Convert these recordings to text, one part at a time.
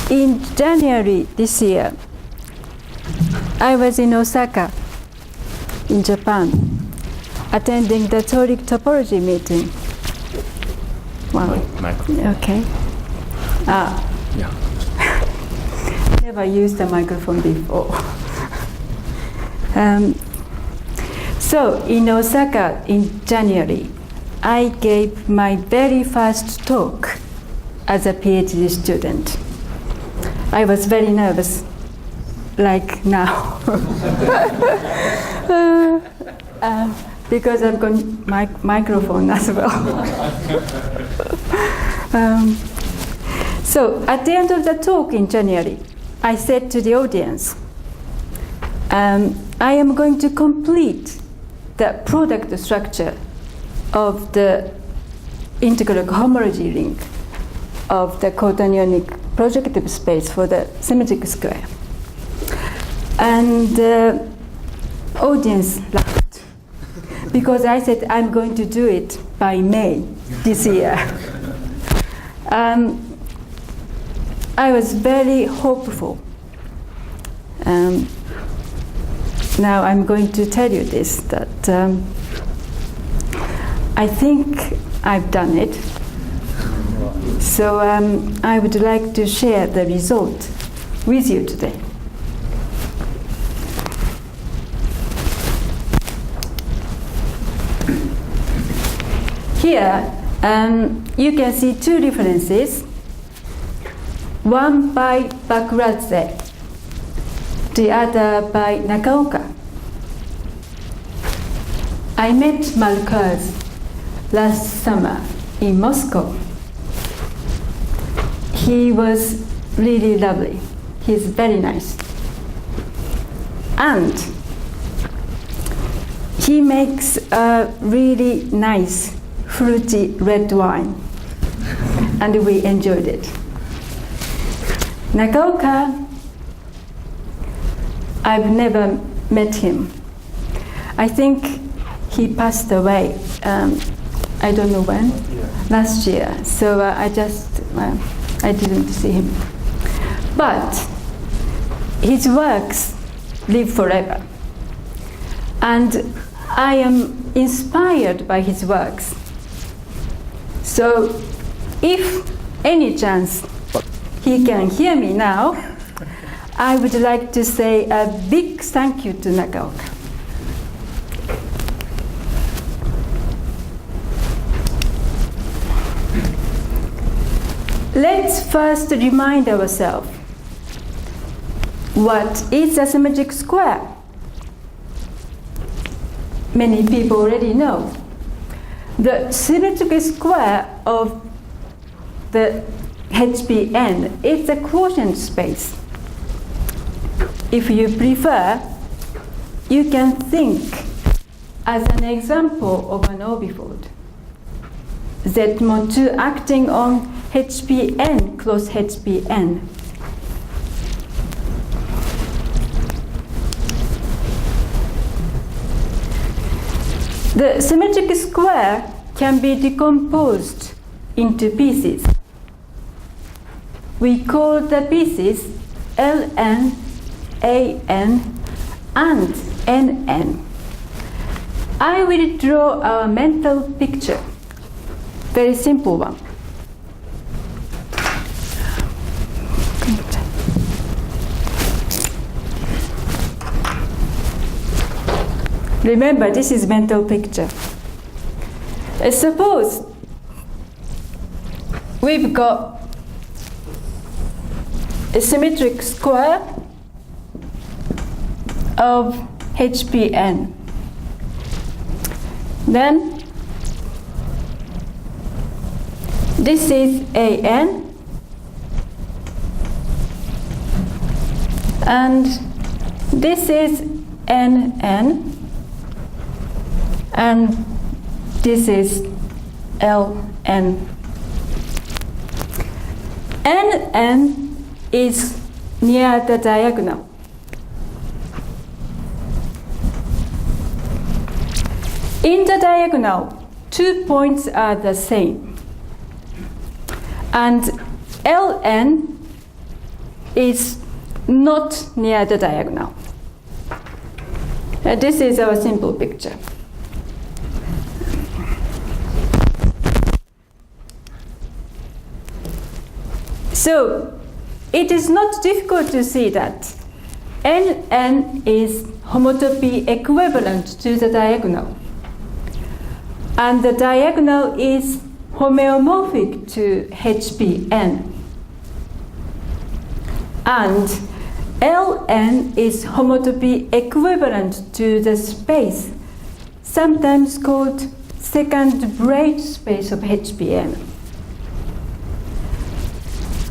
In January this year, I was in Osaka, in Japan, attending the toric topology meeting. Wow. Okay. Yeah. Never used a microphone before. So in Osaka in January, I gave my very first talk as a PhD student. I was very nervous, like now, because I've got microphone as well. So at the end of the talk in January, I said to the audience, I am going to complete the product structure of the integral cohomology ring of the quaternionic projective space for the symmetric square. And the audience laughed because I said I'm going to do it by May this year. I was very hopeful. Now I'm going to tell you this, that I think I've done it. So I would like to share the result with you today. Here you can see two references, one by Bakuradze, the other by Nakaoka. I met Marquez last summer in Moscow. He was really lovely. He's very nice. And he makes a really nice fruity red wine. And we enjoyed it. Nakaoka, I've never met him. I think he passed away, I don't know when, last year. So I didn't see him. But his works live forever. And I am inspired by his works. So if any chance he can hear me now, I would like to say a big thank you to Nakaoka. Let's first remind ourselves, what is a symmetric square? Many people already know. The symmetric square of the HPN is a quotient space. If you prefer, you can think as an example of an orbifold. Z mod 2 acting on HPN close HPN. The symmetric square can be decomposed into pieces. We call the pieces Ln, An, and Nn. I will draw our mental picture. Very simple one. Remember, this is mental picture. Suppose we've got a symmetric square of HPN. Then this is An, and this is Nn, and this is Ln. Nn is near the diagonal. In the diagonal, 2 points are the same. And Ln is not near the diagonal. This is our simple picture. So it is not difficult to see that Nn is homotopy equivalent to the diagonal. And the diagonal is homeomorphic to HPN. And Ln is homotopy equivalent to the space, sometimes called second braid space of HPN.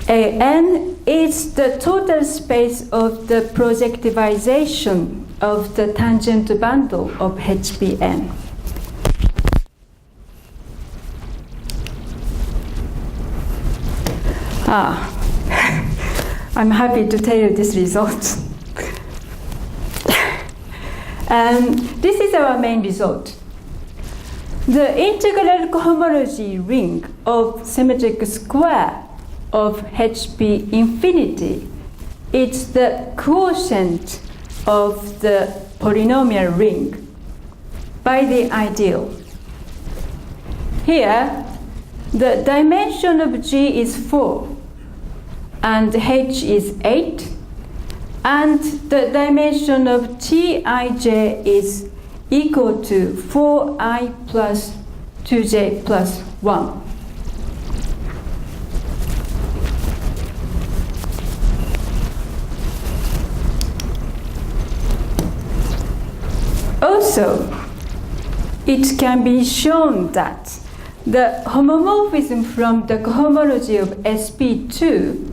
An is the total space of the projectivization of the tangent bundle of HPN. I'm happy to tell you this result. This is our main result. The integral cohomology ring of symmetric square of HP infinity is the quotient of the polynomial ring by the ideal. Here, the dimension of G is 4 and H is 8, and the dimension of Tij is equal to 4i plus 2j plus 1. Also, it can be shown that the homomorphism from the cohomology of sp2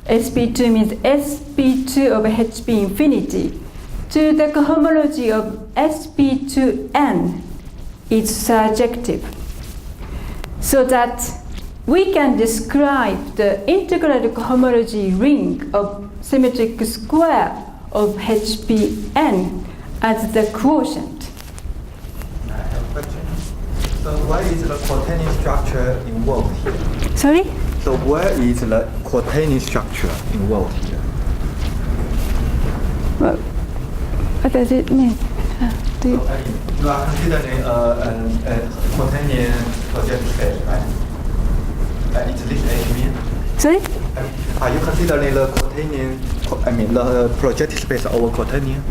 means sp2 of HP infinity, to the cohomology of sp2n is surjective, so that we can describe the integral cohomology ring of symmetric square of HPn as the quotient. I have a question. So what is the coordinate structure involved here? Sorry? So where is the coordinate structure involved here? Well, what does it mean? So, you are considering a coordinate project space, right? It's this HV. Sorry? Are you considering the coordinate, the project space over coordinate?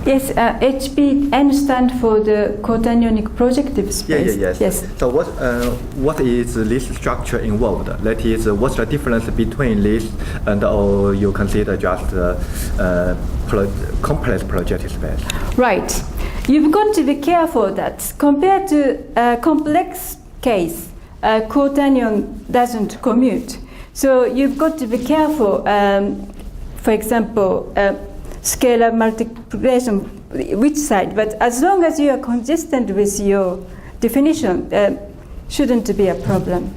Yes, HPN stands for the quaternionic projective space. Yes. So what is this structure involved? That is, what's the difference between this and or you consider just complex projective space? Right. You've got to be careful that compared to a complex case, quaternion doesn't commute. So you've got to be careful. For example, scalar multiplication, which side, but as long as you are consistent with your definition, shouldn't be a problem.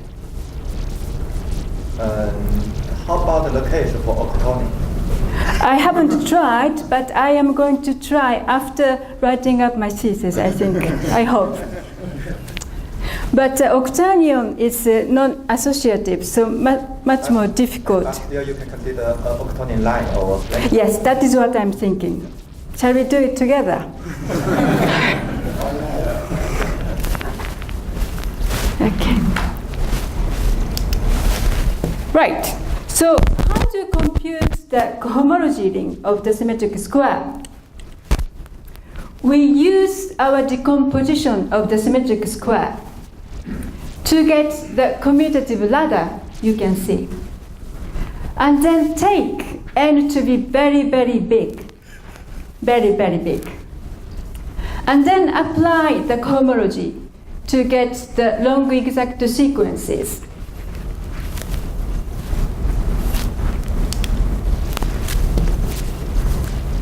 How about the case for octonic? I haven't tried, but I am going to try after writing up my thesis, I think, I hope. But octanion is non-associative, so much more difficult. Still, you can consider octonic line or plane. Yes, that is what I'm thinking. Shall we do it together? Okay. Right. So, how to compute the cohomology ring of the symmetric square? We use our decomposition of the symmetric square to get the commutative ladder you can see. And then take n to be very, very big. Very, very big. And then apply the cohomology to get the long exact sequences.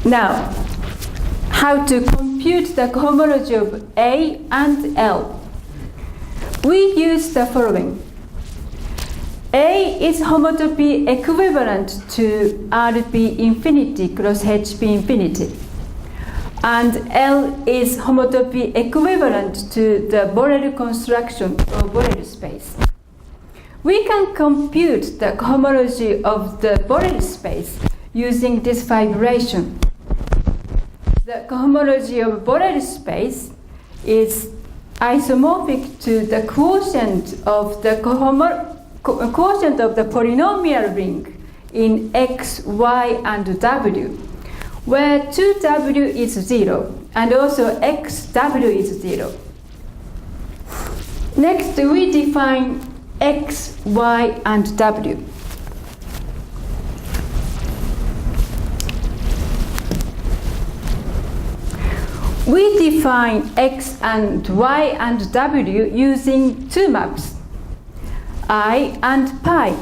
Now, how to compute the cohomology of A and L? We use the following. A is homotopy equivalent to RP infinity cross HP infinity. and L is homotopy equivalent to the Borel construction of Borel space. We can compute the cohomology of the Borel space using this figuration. The cohomology of Borel space is isomorphic to the quotient of the quotient of the polynomial ring in x, y, and w, where 2w is 0 and also xw is 0. Next, we define x, y, and w. We define x and y and w using two maps, I and pi.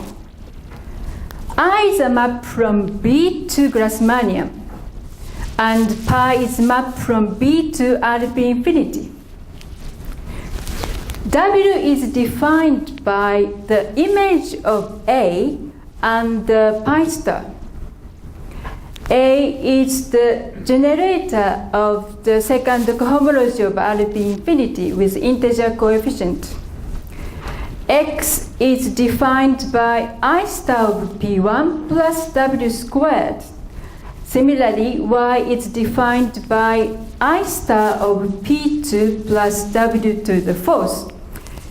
I is a map from B to Grassmannian, and pi is map from B to RP infinity. W is defined by the image of A and the pi star. A is the generator of the second cohomology of RP infinity with integer coefficient. X is defined by I star of P1 plus W squared. Similarly, Y is defined by I star of P2 plus W to the fourth.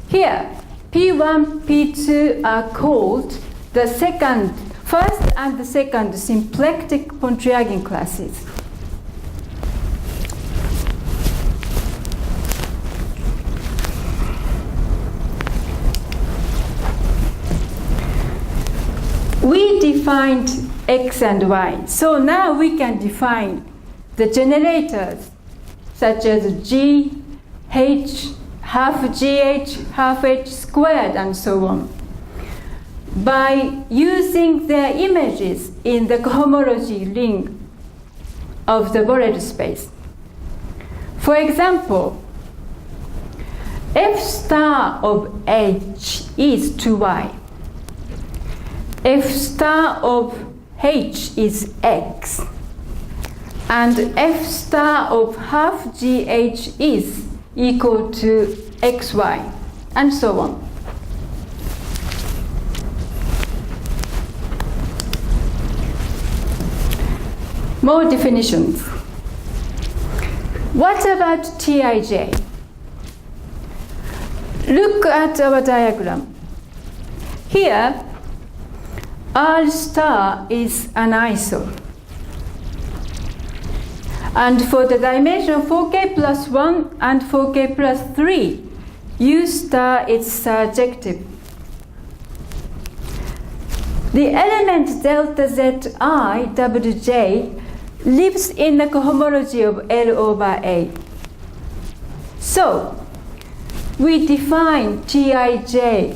Here, P1, P2 are called the first and the second symplectic Pontryagin classes. We defined x and y, so now we can define the generators such as g, h, half gh, half h squared, and so on, by using their images in the cohomology ring of the Borel space. For example, f star of h is 2y. F star of h is x. And f star of half gh is equal to xy, and so on. More definitions. What about Tij? Look at our diagram. Here, R star is an iso. And for the dimension 4k plus 1 and 4k plus 3, U star is surjective. The element delta zi wj lives in the cohomology of L over A. So, we define Tij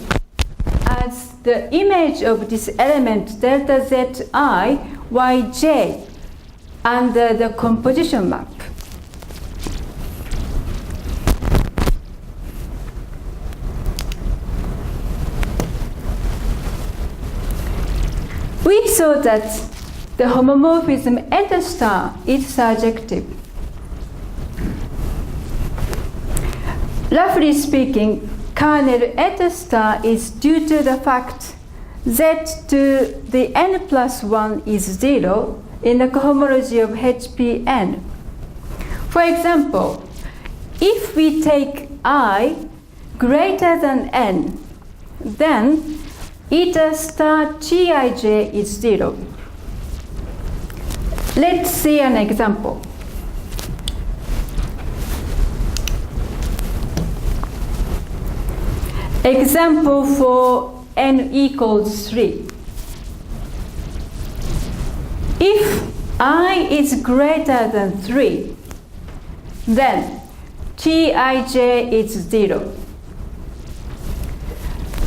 as the image of this element delta zi yj under the composition map. We saw that the homomorphism eta star is surjective. Roughly speaking, kernel eta star is due to the fact z to the n plus 1 is 0 in the cohomology of HPN. For example, if we take I greater than n, then eta star Tij is 0. Let's see an example. Example for n equals 3. If I is greater than 3, then Tij is 0.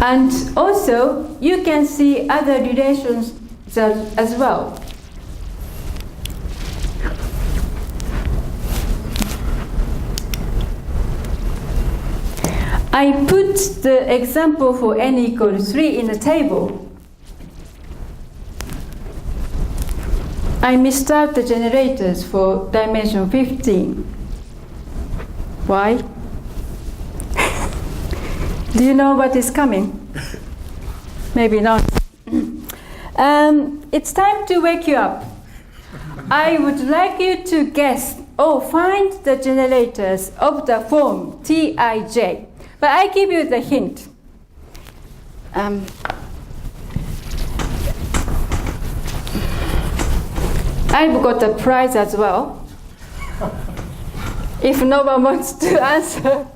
And also, you can see other relations as well. I put the example for n equals 3 in the table. I missed out the generators for dimension 15. Why? Do you know what is coming? Maybe not. It's time to wake you up. I would like you to guess, find the generators of the form Tij. But I give you the hint. I've got a prize as well. If no one wants to answer.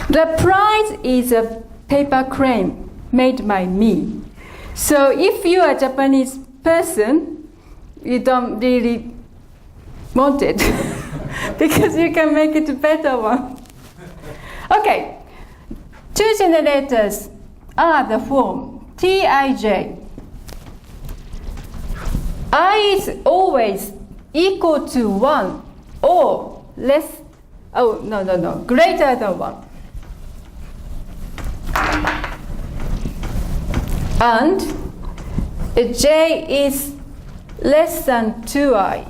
The prize is a paper crane made by me. So if you are a Japanese person, you don't really want it because you can make it a better one. Okay, two generators are the form Tij. I is always equal to 1 or less, greater than 1. And j is less than 2i.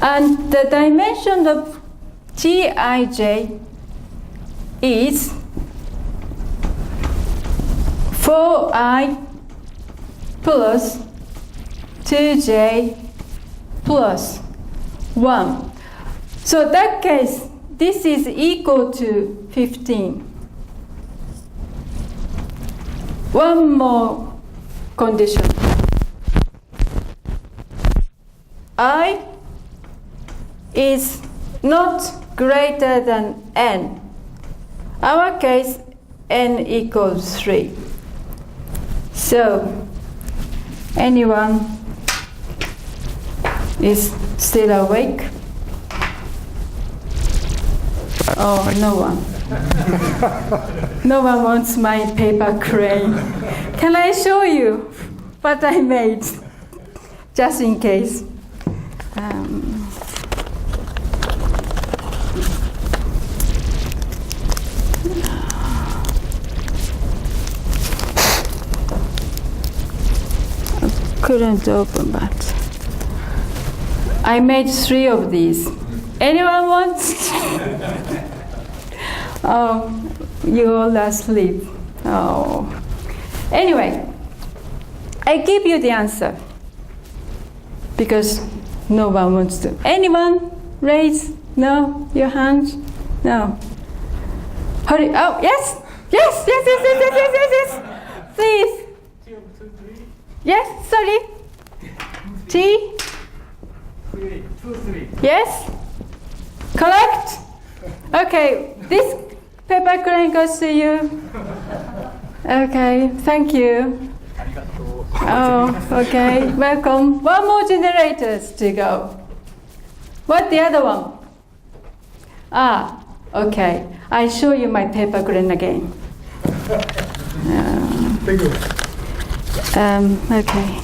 And the dimension of Tij is 4i plus 2j plus 1. So in that case, this is equal to 15. One more condition. I is not greater than n. Our case, n equals 3. So, anyone is still awake? Oh, no one. No one wants my paper crane. Can I show you what I made? Just in case. Couldn't open, but I made 3 of these. Anyone wants? Oh, you all are asleep. Oh. Anyway, I give you the answer because no one wants to. Anyone raise? No? Your hands? No. Hurry! Oh, yes! Yes! Yes! Yes! Yes! Yes! Yes! Yes! Yes. Please. Yes, sorry. T? 3, 2, 3. Yes? Correct? Okay, this paper crane goes to you. Okay, thank you. Oh, okay, welcome. One more generators to go. What the other one? Ah, okay. I show you my paper crane again. Thank you. Okay.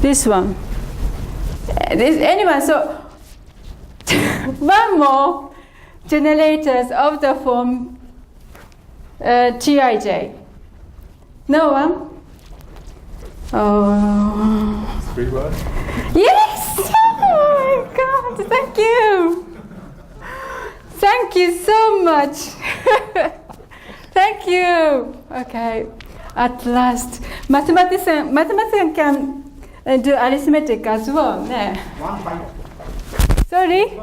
This one. Anyway, so one more generators of the form Tij. No one? Oh. 3 words. Yes! Oh my God! Thank you. Thank you so much. Thank you. Okay. At last, mathematician can do arithmetic as well. Ne? Sorry?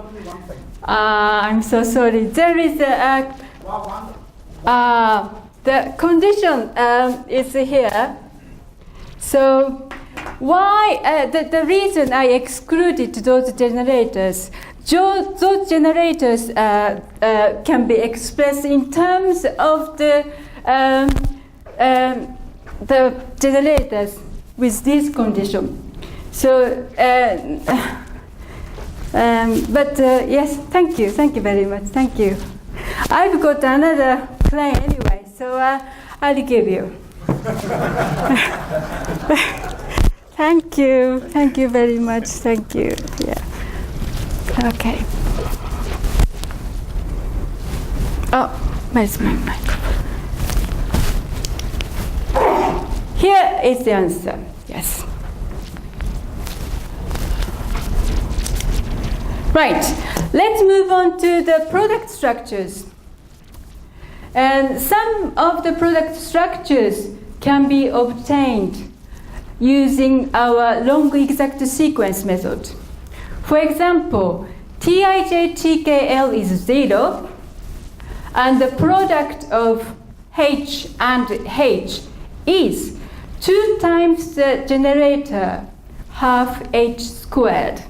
I'm so sorry. There is the condition is here. So why the reason I excluded those generators? Those generators can be expressed in terms of the generators with this condition. So, yes, thank you very much, thank you. I've got another plane anyway, so I'll give you. Thank you very much, thank you. Yeah. Okay. Oh, where's my microphone? Here is the answer. Yes. Right. Let's move on to the product structures. And some of the product structures can be obtained using our long exact sequence method. For example, Tij TKL is 0, and the product of H and H is 2 times the generator half H squared.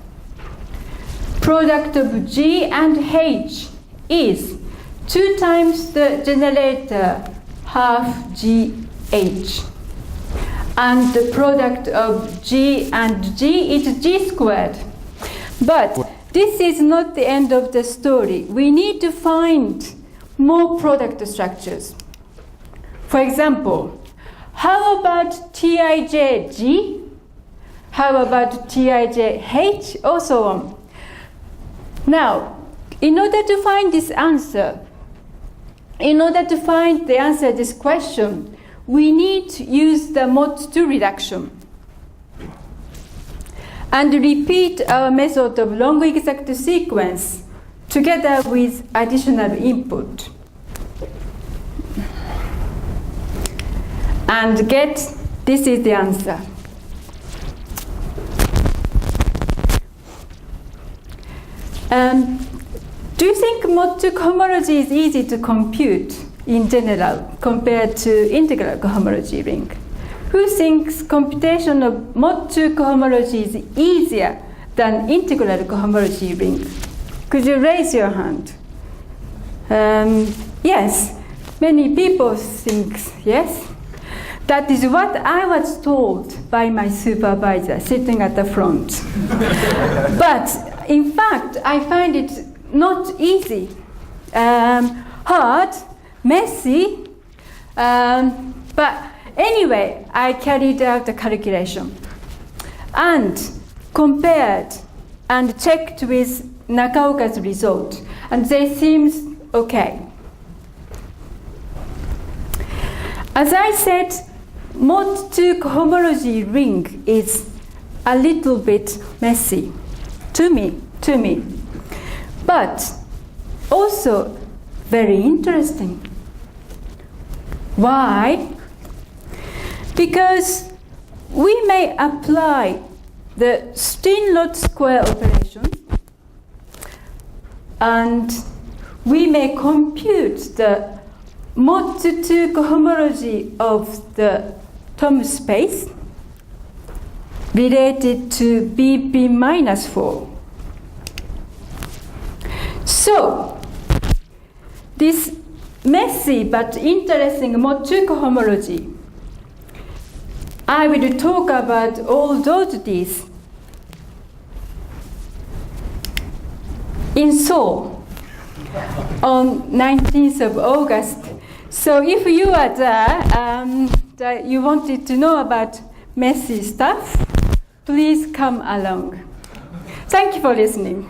Product of G and H is 2 times the generator half GH. And the product of G and G is G squared. But this is not the end of the story. We need to find more product structures. For example, how about Tij-G? How about Tij-H? Or so on. Now, in order to find this answer, in order to find the answer to this question, we need to use the mod2 reduction and repeat our method of long exact sequence together with additional input. And get, this is the answer. Do you think mod2 cohomology is easy to compute in general compared to integral cohomology ring? Who thinks computation of mod2 cohomology is easier than integral cohomology ring? Could you raise your hand? Yes, many people think yes. That is what I was told by my supervisor sitting at the front. But in fact, I find it not easy, hard, messy, but anyway, I carried out the calculation and compared and checked with Nakaoka's result, and they seems okay. As I said, mod2 cohomology ring is a little bit messy to me, but also very interesting. Why? Because we may apply the Stinlot square operation and we may compute the mod2 cohomology of the Thom space related to BP minus 4. So, this messy but interesting mod2 cohomology, I will talk about all those these in Seoul on 19th of August. So if you are there, you wanted to know about messy stuff, please come along. Thank you for listening.